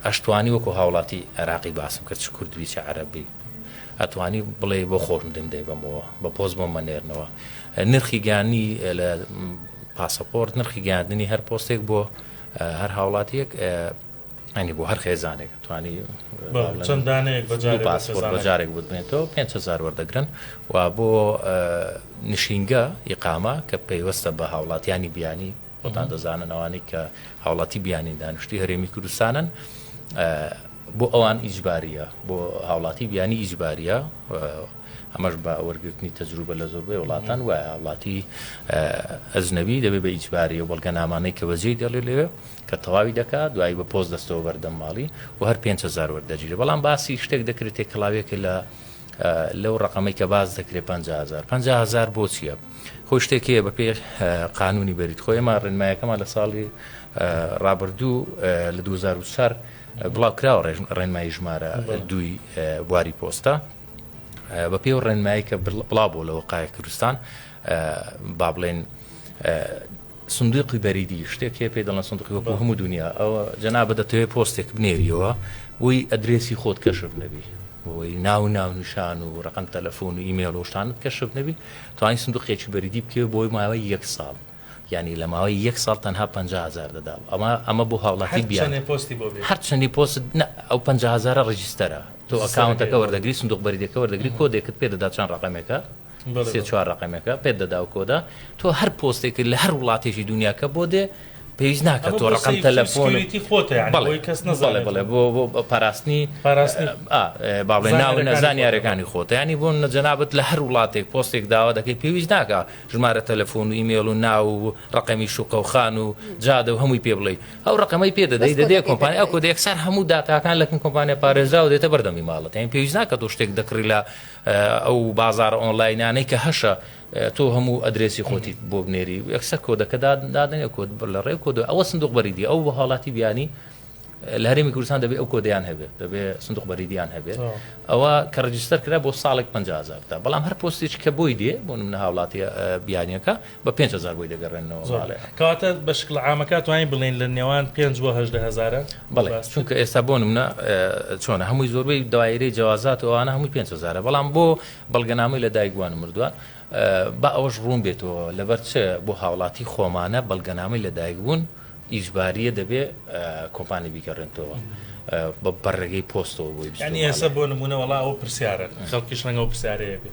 ئەشتوانی وەکو هاوڵاتی عێراقی باسم کرد چ کوردوی چ عەرەبی ئەتوانی بڵێ بۆ خۆشم دەی بمەوە بە پۆست بۆم بنێرنەوە نرخی گیانی لە پاسەپۆرت نرخی گیاندنی هەر پۆستێک بۆ هەر هاوڵاتیەک ئەنی بۆ هەر خێزانێک توانی چەندانەیەک پاسپۆرت بەجارێک بێنێتەوە 5,000 وەردەگرن و بۆ نشینگە ئیقامە کە پەیوەستە بە هاوڵاتیانی بیانی بۆتان دەزانن ئەوانەی کە هاوڵاتی بیانی دانیشتی هەرێمی کوردستانن بۆ ئەوان ئیجباریە بۆ هاوڵاتی بیانی ئیجباریە ئەمەش بە وەرگرتنی تەجروبە لە زۆربەی وڵاتان وایە وڵاتی ئەجنەبی دەبێت بە ئیجباریە و بەڵگەنامانەی کە بەجێی دەڵێ لێوێ کە تەواوی دەکات دوایی بە پۆست دەستەوە بەردەم ماڵی و هەر 5,000 وەردەگیرێت بەڵام باسی شتێک دەکرێت تێکەڵاوێکە لەو ڕقەمەی کە باز دەکرێت 50,000 بۆ چییە خۆی شتێکەیە بە پێ قانونی بەریت خۆی ئێمە ڕێنمایەکەمان لە ساڵی ڕابردوو لە 2004 بڵاو کراوە ڕێنمایی ژمارە 2 بواری پۆستە بە پێ ڕێنمایی کە بڵاو بۆ لە وەقایە کوردستان با بڵێن سندوقی بەریدی شتێکێ پێ دەڵێن سندوقی وەکو هەموو دنیا ئەوە جەنابە دەتەوێت پۆستێک بنێریەوە وی ئەدرێسی خۆت کەشف نەبی بۆی ناونیشان و ڕقم تەلەفۆن و ئیمێل و شتانت کەشف نەبی توانی سندوقێکی بەریدی بکەوە بۆی ماوەی 1 ساڵ یعنی لە ماوەی 1 ساڵ تەنها 50,000 دەدا ئەمە بۆ هاوڵاتی بیان هەر چەندی پۆست ئەو 50,000 ڕێجیستەرە تۆ ئەکاونتەکە وەردەگری سندوق بەریدەکە وەردەگری کۆدێکت پێ دەدا چەند ڕقەمێکە 3-4 ڕقەمێکە پێ دەدا و کۆدا تۆ هەر پۆستێک لە هەر وڵاتێکی دنیاکە بۆ دێ پێویست ناکات تۆ ڕقم تەلەفۆن بڵێ بۆ پاراستنی باڵێ ناو نەزان یاریەکانی خۆت ینی بۆ نەجەنابەت لە هەر وڵاتێک پۆستێک داوا دەکەی پێویست ناکە ژمارە تەلەفۆن و ئیمێل و ناو و ڕقەمی شوقە و خان و جادە و هەمووی پێ بڵێ ئەو ڕقەمەی پێ دەدەی دەدێ کۆمپانیا ئەو کۆدە یەکسەر هەموو داتاکان لەکن کۆمپانیا پارێزرا و دێتە بەردەمی ماڵەت یان پێویست ناکە تۆ شتێک دەکڕی لە ئەو بازار ئۆنلاینانەی کە هەشە تۆ هەموو ئەدرێسی خۆتی بۆ بنێری یەکسەر کۆدەکە دادنێ کۆد لە ڕێ کۆد ئەوە سندوق بەریدی ئەو بە حاڵاتی بیانی لە هەرێمی کوردستان دەبێت ئەو کۆدەیان هەبێت دەبێت سندوق بەریدیان هەبێت ئەوە کە ڕجستەر کرا بۆ ساڵێک 50,000 تا بەڵام هەر پۆستێک کە بۆی دێ بۆ منە هاوڵاتی بیانیەکە بە 5,000 بۆی دەگەڕێنەوە کەواتە بە شکل عامەکە توانین بڵێن لە نێوان 5 و 18,000 بەڵێ چونکە ئێستا بۆ منە چۆنە هەمووی زۆربەی دایرەی جیاوازات ئەوانە هەمووی 5,000 بەڵام بۆ بەڵگەنامەی لە دایکبووان مردووان با ئەوەش ڕوون بێتەوە لەبەر چ بۆ هاوڵاتی خۆمانە بەڵگەنامەی لە دایکبوون ئیجباریە دەبێ کۆمپانی بیکەڕێنەوە بە بەڕێگەی پۆستەوە بۆی ینی ئێستا بۆ نمونە وڵا ئەو پرسیارە خەڵکیش ڕەنگە ئەو پرسیارەیە بێ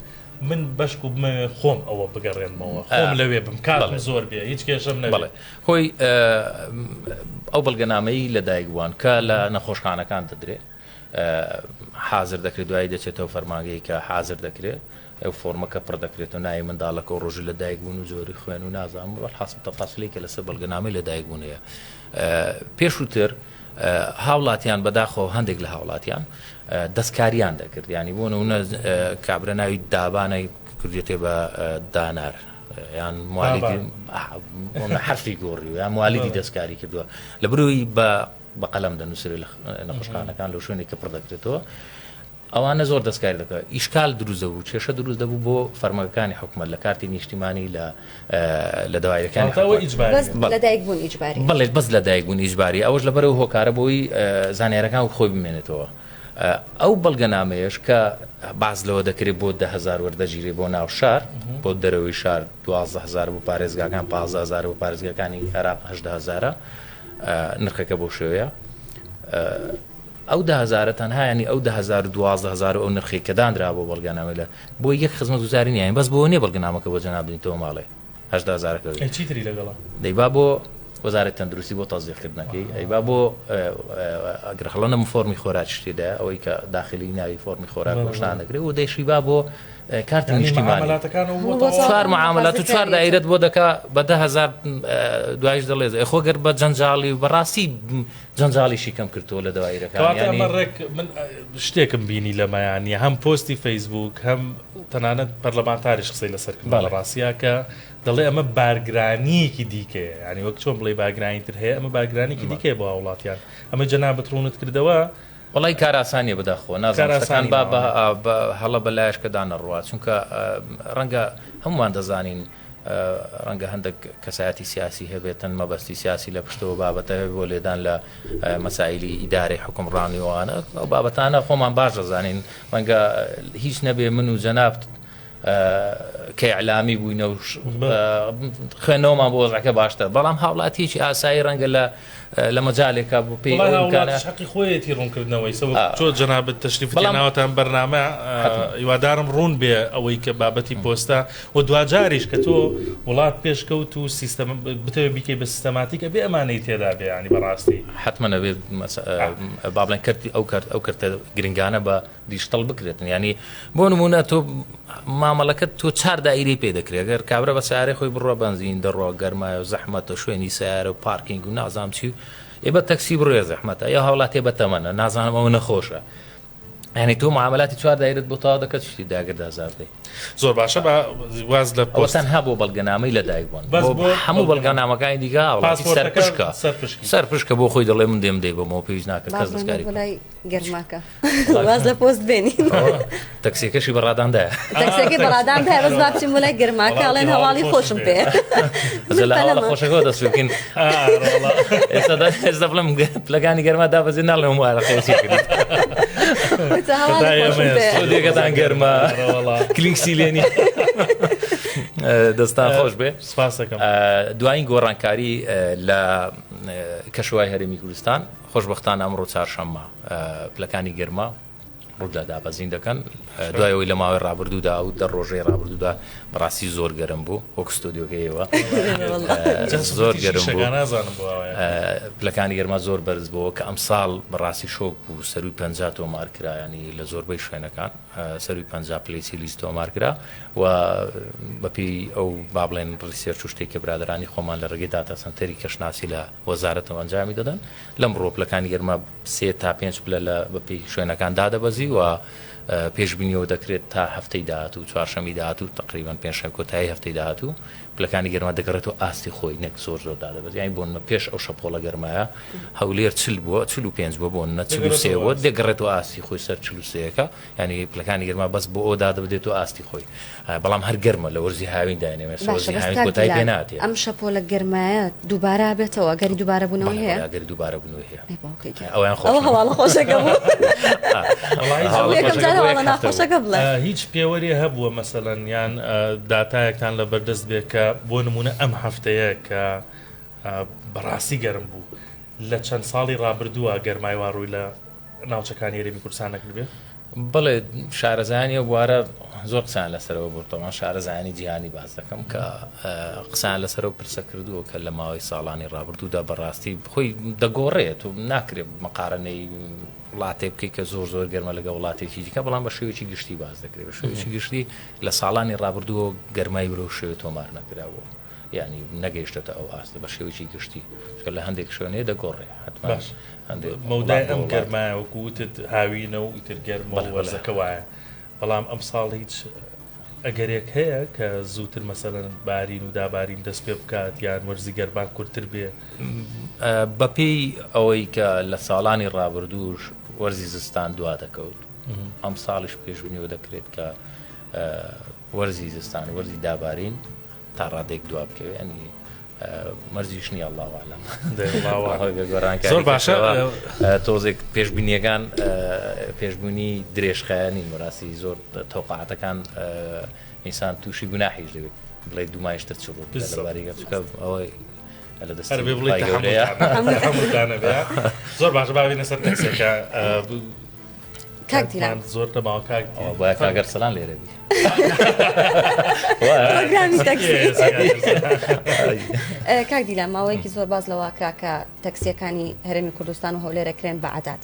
من بەشک و بمە خۆم ئەوە بگەڕێنمەوە خۆم لەوێ بم کاتم زۆر بێ هیچ کێشەم نەبێت هۆی ئەو بەڵگەنامەی لە دایکبووان کە لە نەخۆشخانەکان دەدرێت حازر دەکرێت دوایی دەچێتەوە فەرمانگەی کە حازر دەکرێت ئەو فۆرمەکە پڕ دەکرێت و ناوی منداڵەکە و ڕۆژی لە دایکبوون و زۆری خوێن و نازانم بەڵحاصل تەفاسیلی کە لەسەر بەڵگەنامەی لە دایکبوونەیە پێشووتر هاوڵاتیان بەداخۆ هەندێک لە هاوڵاتیان دەستکاریان دەکرد ینی بۆ نمونە کابرا ناوی دابانەی کردێتێ بە دانار یان موالیدی حرفی گۆڕی و یان موالیدی دەستکاری کردووە لە بروی بە قەلەم دەنووسێت لە نەخۆشخانەکان لە شوێنێک کە پڕ دەکرێتەوە ئەوانە زۆر دەستکاری دەکات ئیشکال دروست دەبوو کێشە دروست دەبوو بۆ فەرمەکانی حکومەت لە کارتی نیشتیمانی لە دەوایرەکانی لە دایکبوون ئیجباری بڵێ بەس لە دایکبوون ئیجباری ئەوەش لەبەرەوە هۆکارە بۆی زانیارەکان و خۆی بمێنێتەوە ئەو بەڵگەنامەیەش کە باز لەوە دەکرێت بۆ 10,000 وەردەگیری بۆ ناو شار بۆ دەرەوەی شار 12,000 بۆ پارێزگاکان 15,000 بۆ پارێزگاکانی عێراق 18,000 نرخەکە بۆ شێوەیە ئەو 10,000 تەنها ینی ئەو 10,000 12,000 ئەو نرخی کە دانرا بۆ بەڵگەنامە لە بۆ یەک خزمەتگوزاری نییە بەس بۆ نییە بەڵگەنامەکە بۆ جەنابنیتەوە ماڵێ 18,000 چیتری لەگەڵا دەیبا بۆ وەزارەتی تەندروستی بۆ تەزیقکردنەکەی ئەیبا بۆ ئەگرخڵەنە فۆرمی خۆراک شتێدا ئەوەی کە داخلی ناوی فۆرمی خۆراک گۆشتان دەکرێت و دەیشیبا بۆ کارتی نیشتیمانی 4 معاملات و 4 دایرەت بۆ دەکا بە 10,000 دوایش دەڵێت خۆ گەر بە جەنجاڵی و بەڕاستی جەنجاڵیشی کەم کردەوە لە دەوایرەکان من شتێکم بینی لەمایانە هەم پۆستی فەیسبوک هەم تەنانەت پەرلەمانتاریش قسەی لەسەر کرد لە ڕاستیا کە دەڵێ ئەمە بارگرانیەکی دیکەیە ینی وەک چۆن بڵێ بارگرانیتر هەیە ئەمە بارگرانێکی دیکەیە بۆ وڵاتیان ئەمە جەنابەت ڕوونت کردەوە وڵی کاراسانیە بەداخۆ نازانستەکان با هەڵە بەلایش کە دانەڕوات چونکە ڕەنگە هەمووان دەزانین ڕەنگە هەندێک کەسایەتی سیاسی هەبێتن مەبەستی سیاسی لە پشتەوە بابەتە بۆ لێدان لە مەسائلی ئیدارەی حکومڕانیوانە ئەو بابەتانە خۆمان باش دەزانین ڕەنگە هیچ نەبێ من و جەناب کە ئیعلامی بووینە و خوێنەوەمان بۆ وەزعەکە باشتر بەڵام هاوڵاتیەکی ئاسایی ڕەنگە لە مەجالێکە بۆ پێی حەقی خۆیەتی ڕوونکردنەوەی تۆ جەنابەت تەشریف ناوەتان بەرنامە هیوادارم ڕوون بێ ئەوەی کە بابەتی پۆستە و دوجاریش کە تۆ وڵات پێشکەوت و سیستەم بتەوێت بیکەی بە سیستەماتیکە بێ ئەمانەی تێدا بێ ینی بەڕاستی حتممە نەبێت با بڵێن کردی ئەو کردە گرنگانە بە دیشتەڵ بکرێتن ینی بۆ نمونە تۆ مامەڵەکەت تۆ 4 دایرەی پێ دەکرێت گەر کابرا بە سیارەی خۆی بڕۆ بەنزین دەڕۆ گەرمایە و زەحمەتە شوێنی سیارە و پارکینگ و نازام چی ێ بە تەکسی بڕێ زەحمەتە یا هاوڵاتی بە تەمەنە نازانم ئەوە نەخۆشە ینی تۆ معاملاتی 4 دایرەت بۆ تاوا دەکەت شتی داگردازاردەی زۆر باشە بە واز لە پۆستەنها بۆ بەڵگەنامەی لە دایکبوون هەموو بەڵگەنامەکانی دیگە وڵاتی سەر پشکە بۆ خۆی دەڵێ من دێم دەی بەمەوە پێویست ناکە کەس دەستکاری گەرماکە واز لە پۆست بێنین تەکسیەکەشی بەڕاداندایە تەکسیەکە بەڕاداندایە بەس با بچین بۆ لای گەرماکە ئەڵێن هەواڵی خۆشم پێ لە هەواڵە خۆشەکەەوە دەست بکەین ئێستا بڵێم پلەکانی گەرما دابەزێ ناڵێم وایە خێسی کرد دێکەتان گەرمە کلینگسی لێنی دەستان خۆش بێ دوایین گۆڕانکاری لە کەشوای هەرێمی کوردستان خۆشبەختانە ئەمڕۆ چارشەممە پلەکانی گەرما ڕوودا دابەزین دەکەن دوایەوەی لە ماوەی ڕابردوودا و دە ڕۆژەی ڕابردوودا بەڕاستی زۆر گەرم بوو وەک ستۆدیۆکەیەوە زۆر گەرم بوو نازانم پلەکانی گەرما زۆر بەرز بووە کە ئەمساڵ بەڕاستی شۆک بوو سەروی 50 تۆمار کرا ینی لە زۆربەی شوێنەکان سەروی 50 پلەی لیست تۆمار کرا و بەپی ئەو با بڵێن ڕیسێرچ و شتێکی برادرانی خۆمان لە ڕێگەی داتا سەنتەری کەشناسی لە وەزارەتەوە ئەنجامی دەدەن لەم ڕۆپلەکانی گەرما 3 تا 5 پلە لە بەپی شوێنەکان دادەبەزی و پێشبینیەوە دەکرێت تا هەفتەی داهاتوو چوارشەمی داهاتوو تقریبان پێنجشەمە کۆتایی هەفتەی داهاتوو پلەکانی گەرما دەگەڕێتەوە ئاستی خۆی نەک زۆر دادەبەزی یانی بۆ پێش ئەو شەپۆڵە گەرمایە هەولێر 40 بووە 45 بووە بۆ 43 بووە دەگەڕێتەوە ئاستی خۆی سەر 43ەکە ینی پلەکانی گەرما بەس بۆ ئەو دادەبدێتەوە ئاستی خۆی بەڵام هەر گەرمە لە وەرزی هاوین داێنێمە وەرزی هاوین کۆتایی پێ ناتێ ئەم شەپۆلە گەرمایە دووبارە بێتەوە گەری دووبارە بوونەوە هەیە گەری دووبارە بوونەوە هەیە ئەویان هەواڵە خۆشەکە بوو ناخۆشەکە بڵێ هیچ پێوەری هەبووە مەسەلەن یان داتایەکتان لە بەردەست بێت کە بۆ نمونە ئەم هەفتەیە کە بەڕاستی گەرم بوو لە چەند ساڵی ڕابردووە گەرمایوا ڕووی لە ناوچەکانی هەرێمی کوردستان نەکرد بێت بڵێ شارەزانانی بوارە زۆر قسان لەسەرەوە بۆتەوە شارەزانی جیهانی باز دەکەم کە قسان لەسەرەوە پرسە کردووە کە لە ماوەی ساڵانی ڕابردوودا بەڕاستی خۆی دەگۆڕێت و ناکرێت مەقارنەی وڵاتێ بکەی کە زۆر گەرمە لەگە وڵاتێکی دیکە بەڵام بە شێوێکی گشتی باز دەکرێت بە شێوێکی گشتی لە ساڵانی ڕابردووە گەرمای برۆ شێوێ تۆمار نەکراوە ینی نەگەیشتێتە ئەو ئاستە بە شێوێکی گشتی چکە لە هەندێک شوێنەیە دەگۆڕێ حتما مەودای ئەم گەرمایە وەکوتت هاوینە و ئیتر گەرمە وەرزەکە وایە بەڵام ئەم ساڵ هیچ ئەگەرێک هەیە کە زووتر مەسەلەن بارین و دابارین دەست پێ بکات یان وەرزی گەرمان کورتتر بێ بەپێی ئەوەی کە لە ساڵانی ڕابردووش وەرزی زستان دوا دەکەوت ئەم ساڵش پێشبینیەوە دەکرێت کە وەرزی زستان وەرزی دابارین تا ڕادێک دوا بکەوێت ینی مەرجیش نییە الله عالم زۆر باشە تۆزێک پێشبینیەکان پێشبوونی درێژخایانی مەراسی زۆر تەوقعاتەکان ئینسان تووشی گوناحیش دەوێت بڵێ دومایشتە چڕوو لەباریگە ئەوەی لە دەست زۆر باشە باوینە سەر تەکسێکە کاکتیران زۆر دەماوە باید کاگەر سەلان لێرە بی کاک دیلان ماوەیەکی زۆر باز لەواکرا کە تەکسیەکانی هەرێمی کوردستان و هەولێرەکرێن بە عەداد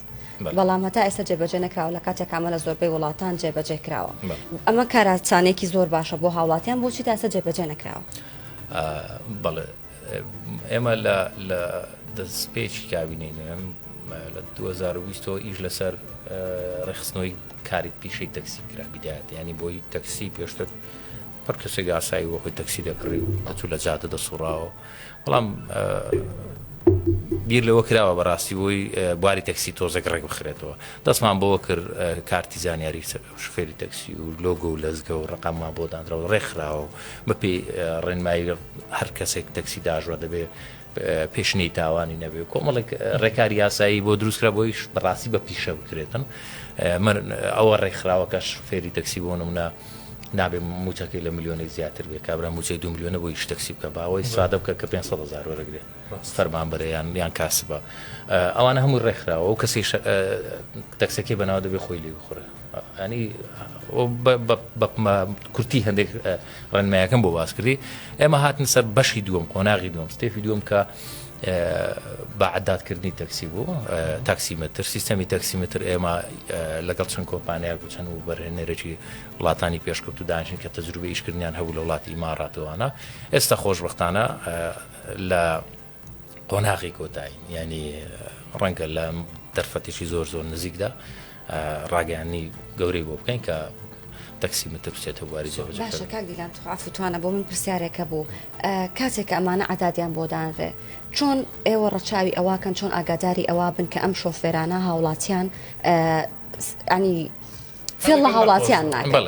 بەڵام هەتا ئێستا جێبەجێ نەکراوە لە کاتێک کامە لە زۆربەی وڵاتان جێبەجێ کراوە ئەمە کاراسانێکی زۆر باشە بۆ هاوڵاتیان بۆچی تا ئێستا جێبەجێ نەکراوە بەڵێ ئێمە لە دەستپێکی کابینەی نوێم لە 2020 ئیش لەسەر ڕێخستنەوەی کاری پیشەی تەکسی کرا بیدایەت ینی بۆی تەکسی پێشتر هەر کەسێک ئاسایی وە خۆی تەکسی دەکڕی و دەچوو لە جادە دەسوڕاوە بەڵام بیر لەوە کراوە بەڕاستی بۆی بواری تەکسی تۆزێک ڕێک بخرێتەوە دەستمان بۆوە کرد کارتی زانیاری شوفێری تەکسی و لۆگۆ و لەزگە و ڕقاممان بۆ دانراوە ڕێکخراوە بەپێی ڕێنمایی هەر کەسێک تەکسی داژوە دەبێت پێشنەی تاوانی نەبێت کۆمەڵێک ڕێکاری یاسایی بۆ دروستکرا بۆیش بەڕاستی بە پیشە بکرێتن ئەوە ڕێکخراوەکەش فێری تەکسی بۆ نمونە نابێ موچەکەی لە میلیۆنێک زیاتر بێت کابرا موچەی 2 میلیۆنە بۆ هیچ تەکسی بکە باوەی سادە بکە کە 500,000 وەرەگرێت فەرمانبەرەیان یان کاسبە ئەوانە هەموو ڕێکخراوە و کەسی تەکسەکەی بەناو دەبێت خۆی لێ بخورە ینی کورتی هەندێک ڕێنمایەکەم بۆ باسکردی ئێمە هاتن سەر بەشی دووەم قۆناغی دووەم ستێفی دووەم کە بە عەدادکردنی تەکسی بوو تاکسیمەتر سیستەمی تەکسیمەتر ئێمە لەگەڵ چەند کۆمپانیاک و چەند و بەرهێنەرێکی وڵاتانی پێشکەوت و دانیشتن کە تەجروبەی ئیشکردنیان هەبوو لە وڵاتی ئیماراتەوەوانە ئێستا خۆشبەختانە لە قۆناغی کۆتایی ینی ڕەنگە لە دەرفەتێکی زۆر نزیکدا ڕاگەیانی گەورەی بۆ بکەین کە تەکسیمەتر بچێتە واری جێبەجێ باشە کاک دیلان عەفوتوانە بۆ من پرسیارێکە بوو کاتێک ئەمانە عەدادیان بۆ دانرێ چۆن ئێوە ڕەچاوی ئەواکەن چۆن ئاگاداری ئەوا بن کە ئەم شۆفێرانە هاوڵاتیان ینی فێڵ لە هاوڵاتیان ناکەن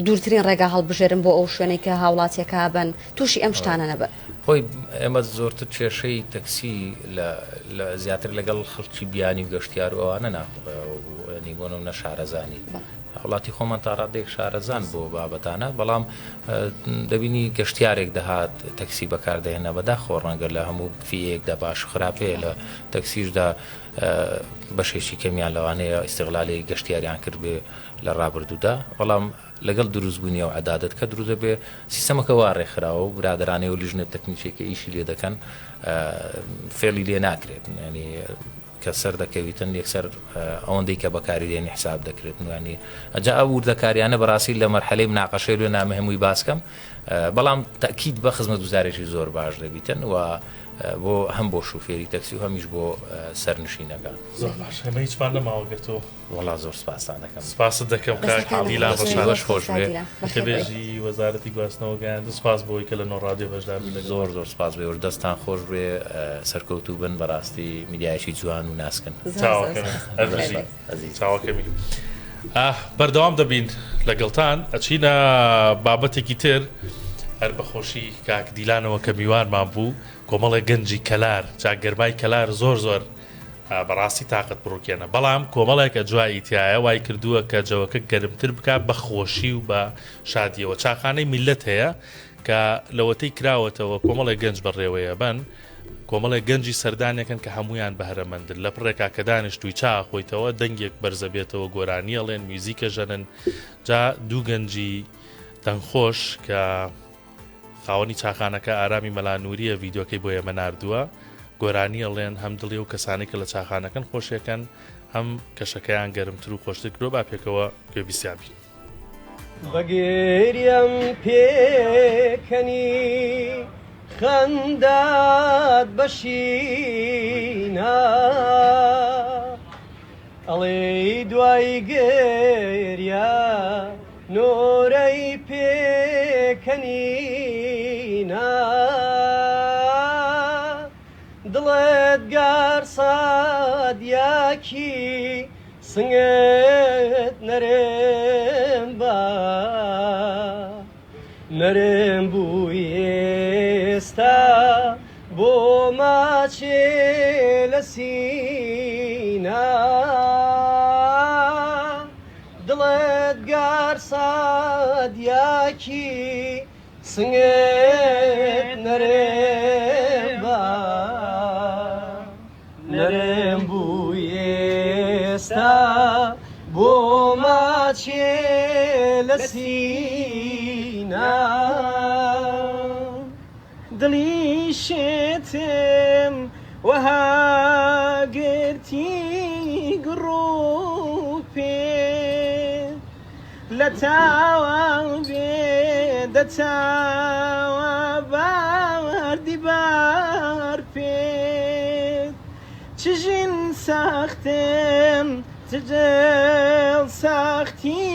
دوورترین ڕێگا هەڵبژێرن بۆ ئەو شوێنەی کە هاوڵاتیەکە بن تووشی ئەم شتانە نەبن خۆی ئێمە زۆرتر کێشەی تەکسی لە زیاتر لەگەڵ خەڵکی بیانی و گەشتیار ئەوانە ناخنی بۆ نە شارەزانی وڵاتی خۆمان تا ڕادێک شارەزان بۆ بابەتانە بەڵام دەبینی گەشتیارێک دەهات تەکسی بەکاردەهێنا بەدا خۆڕەنگە لە هەموو فیەکدا باش خراپەیە لە تەکسیشدا بەشێکی کەمیان لەوانەیە ئیستیغلالی گەشتیاریان کرد بێ لە ڕابردوودا بەڵام لەگەڵ دروستبوونی و عەدادەت کە دروست دەبێ سیستەمەکە وا ڕێکخراوە و برادرانەی و لیژنە تەکنیکێکە ئیشی لێ دەکەن فێڵی لێ ناکرێت ینی کە سەر دەکەویتن یەکسەر ئەوەندەی کە بەکاری دێنی حساب دەکرێت ینی ئەجا ئەو وردەکاریانە بەڕاستی لە مەرحەلەی مناقەشەی لێ نامە هەمووی باسکەم بەڵام تەکید بە خزمەتگوزارێکی زۆر باش دەبیتن و بۆ هەم بۆ شوفێری تەکسی و هەمیش بۆ سەرنشینەکە زۆر باش هەمە هیچمان نەماوەگرێتەوە وەڵا زۆر سپاسان دەکەم سپاست دەکەم کاکیلا بەش خۆش بێ بێژی وەزارەتی گواستنەوە گەیاند سپاس بۆی کە لە نۆڕادیۆ بەشدار زۆر زۆر سپاس بێ دەستان خۆش بێ سەرکەوتوو بن بەڕاستی میدیایەکی جوان و ناسکن چاوەکەمی بەردەوام دەبین لەگەڵتان ئەچینە بابەتێکی تر هەر بەخۆشی کاک دیلانەوە کە میوانمان بوو کۆمەڵی گەنجی کەلار چاگەرمای کەلار زۆر زۆر بەڕاستی تااقت بڕووکێنە بەڵام کۆمەڵێکە جوایی تایە وای کردووە کە جەوەکە گەرمتر بکات بە خۆشی و بە شادیەوە چاخانەی میلەت هەیە کە لەوەتەی کراوەتەوە کۆمەڵی گەنج بەڕێوەیە بن کۆمەڵی گەنجی سەردانێکن کە هەمویان بەهرەمەندن لە پڕێکا کە دانیشتووی چاخۆیتەوە دەنگێک بەرزە بێتەوە گۆرانی ئەڵێن میوزیکە ژەنن جا دوو گەنجی دەنگخۆش کە خاوەنی چاخانەکە ئارامی مەلانووریە ڤیددیۆکەی بۆ ئێمە ناردووە گۆرانی ئەڵێن هەم دڵی و کەسانی کە لە چاخانەکەن خۆشیەکەن هەم کەشەکەیان گەرمتر و خۆشتر کرۆ با پێکەوە گوێبیستیابی بەگێریم پێکەنی خەندات بەشینە ئەڵێ دوای گێریە نۆرەی پێکەنینە دڵت گارسادیاکی سنگت نەرێم بە نەرێم بووی ئێستا بۆ ماچێ لە سینە دڵت گارسادیاکی سنگت نەرێم بە نەرێم بووی ئێستا بۆ ماچێ لە سینە دڵی شێتم وەها گرتی گڕوپێ لە تاوە بێ دەتاوە باوەردی بار پێت چژین ساختم تجل ساختی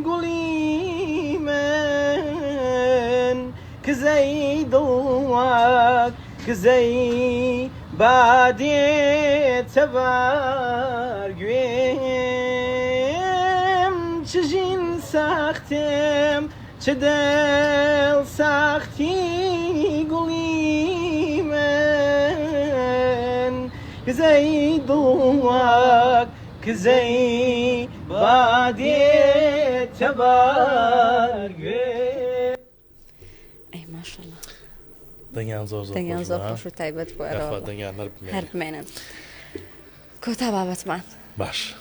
گوڵی من کزەی دڵوات کزەی بادێتە بارگوێم چژین ساختم چ دڵ ساختی گوڵی من کزەی دڵوات کزەی بادێتە بارگوێ ئەی ماشەڵڵا دەنگیان زۆر دەنگیان زۆر خۆش و تایبەت بۆ هەر بمێنن کۆتا بابەتمان باش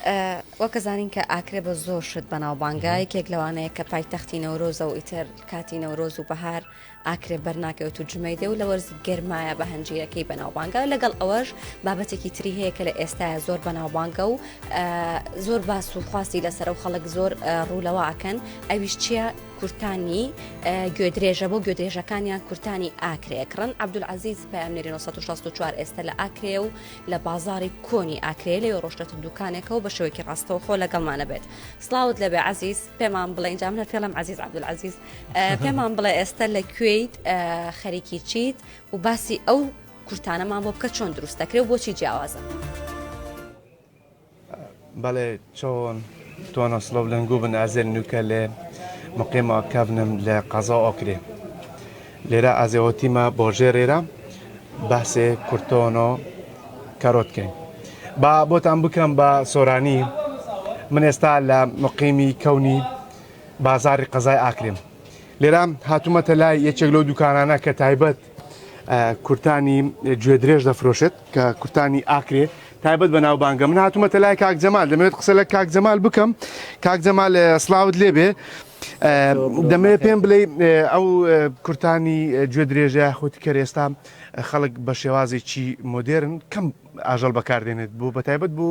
وەکە زانین کە ئاکرێ بە زۆر شت بەناوبانگە یەکێک لەوانەیە کە پایتەختی نەورۆزە و ئیتر کاتی نەورۆز و بەهار ئاکرێ بەرناکەوت و جمەی دێ و لە وەرز گەرمایە بە هەنجیرەکەی بەناوبانگە لەگەڵ ئەوەش بابەتێکی تری هەیە کە لە ئێستاە زۆر بەناوبانگە و زۆر باس و خواستی لەسەر و خەڵک زۆر ڕوولەوە ئەکەن ئەویش چییە کورتانی گوێدرێژە بۆ گوێدرێژەکانیان کورتانی ئاکرێکڕن عەبدولعەزیز پەیامنێری 1964 ئێستا لە ئاکرێ و لە بازاری کۆنی ئاکرێ لە ڕۆژتە دوکانێکە و بە شێوەیەکی ڕاستەوە خۆ لەگەڵمانە بێت سڵاوت لەبێ عەزیز پێمان بڵێ اینجا منە فێڵم عەزیز عەبدولعەزیز پێمان بڵێ ئێستا لە کوێیت خەریکی چیت و باسی ئەو کورتانەمان بۆ بکە چۆن دروست دەکرێت و بۆچی جیاوازە بەڵێ چۆن تۆنە سڵۆ لەنگوو بن ئازێر نوکە لێ مقیمە کەبنم لە قەزا ئۆکرێ لێرە ئازێوەتیمە بۆ ژێرێرە بەسێ کورتۆنۆ کەرۆتکەین با بۆتان بکەم بە سۆرانی من ئێستا لە مقیمی کەونی بازاری قەزای ئاکرێم لێرە هاتوومەتە لای یەکێک لەو دوکانانە کە تایبەت کورتانی گوێدرێژ دەفرۆشێت کە کورتانی ئاکرێ تایبەت بە ناوبانگە من هاتوومەتە لای کاک جەمال دەمەوێت قسە لە کاک جەمال بکەم کاک جەمال سڵاوت لێبێ دەمەوێت پێم بڵێ ئەو کورتانی گوێ درێژە خۆتی کە ئێستا خەڵک بە شێوازێکی مۆدێرن کەم ئاژەڵ بەکاردێنێت بۆ بەتایبەت بۆ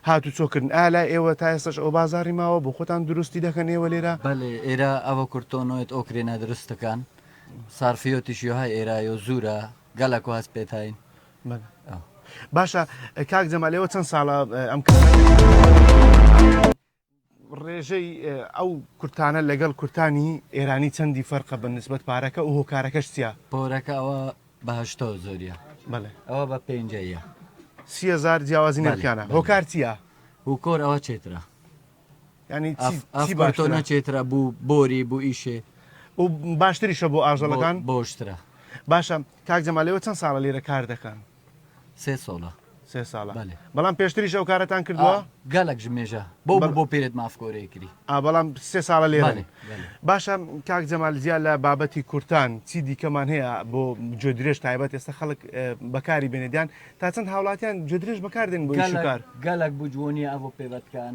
هاتو چۆکردن ئالا ئێوە تا ئێستش ئەو بازاری ماوە بۆ خۆتان دروستی دەکەن ئێوە لێرە بەێ ئێرە ئەوە کورتۆنەوەیت ئۆکرێنە دروستەکان سارفیۆتیشیهای ئێرای و زورە گەلک و هەست پێتین باشە کاک جەمالەوە چەند ساڵە ئەم ڕێژەی ئەو کورتانە لەگەڵ کورتانی ئێرانی چەندی فەرقە بە نسبەت پارەکە و هۆکارەکەش چیە پۆرەکە ئەوە بەهشتۆ زۆریە بڵێ ئەوە بە پێنجەیە 30,000 جیاوازی نرخیانە هۆکار چییە؟ هوکۆر ئەوە چێترە ینی ئەفگۆتۆ نەچێترە بوو بۆری بوو ئیشێ و باشتریشە بۆ ئاژەڵەکان بۆشترە باشە کاک جەمالەوە چەند ساڵە لێرە کار دەکەن؟ 3 ساڵە 3 ساڵە بەڵام پێشتریش ئەو کارەتان کردووە؟ گەلک ژمێژە بۆ پێرێت مافکۆرەی کردی بەڵام 3 ساڵە لێرە باشە کاک جەمال زیاد لە بابەتی کورتان چی دیکەمان هەیە بۆ گوێدرێژ تایبەت ئێستا خەڵک بەکاری بێنێدیان تا چەند هاوڵاتیان گوێدرێژ بەکاردێن بۆ شکار گەلک بجوۆنیە ئەوە پێوەتکان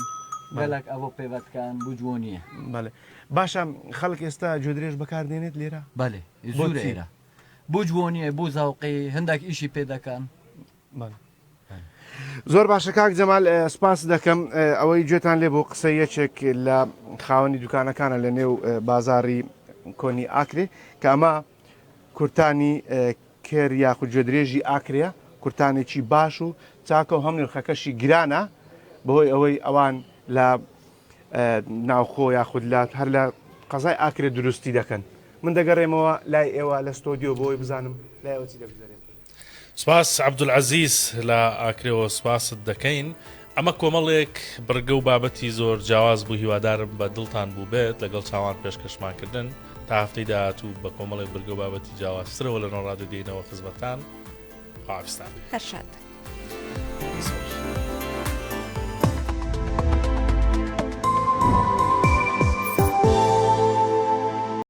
گەلک ئەوە پێوەتکان بجوۆنیە بەڵێ باشە خەڵک ئێستا گوێدرێژ بەکاردێنێت لێرە بەێ زۆر ئێرە بجوۆنیە بۆ زاوقی هەندێک ئیشی پێ دەکەن زۆر باشە کاک جەمال سپاس دەکەم ئەوەی گوێتان لێ بۆ قسە یەکێک لە خاوەنی دوکانەکانە لە نێو بازاری کۆنی ئاکرێ کە ئەمە کورتانی کێر یاخود گوێدرێژی ئاکرێ کورتانێکی باش و چاکە و هەم نرخەکەشی گرانە بەهۆی ئەوەی ئەوان لە ناوخۆ یاخود لات هەر لە قەزای ئاکرێ دروستی دەکەن من دەگەڕێمەوە لای ئێوە لە ستۆدیۆ بۆی بزانم لایەوە چی دەبزارێت سپاس عەبدولعەزیز لە ئاکرێەوە سپاست دەکەین ئەمە کۆمەڵێک بڕگە و بابەتی زۆر جیاواز بوو هیوادارم بە دڵتان بوو بێت لەگەڵ چاوان پێشکەشماکردن تا هەفتەی داهاتوو بە کۆمەڵێک بڕگە و بابەتی جیاوازترەوە لە نۆڕادیۆ دێنەوە خزمەتان خواحافیزتان هەر شاد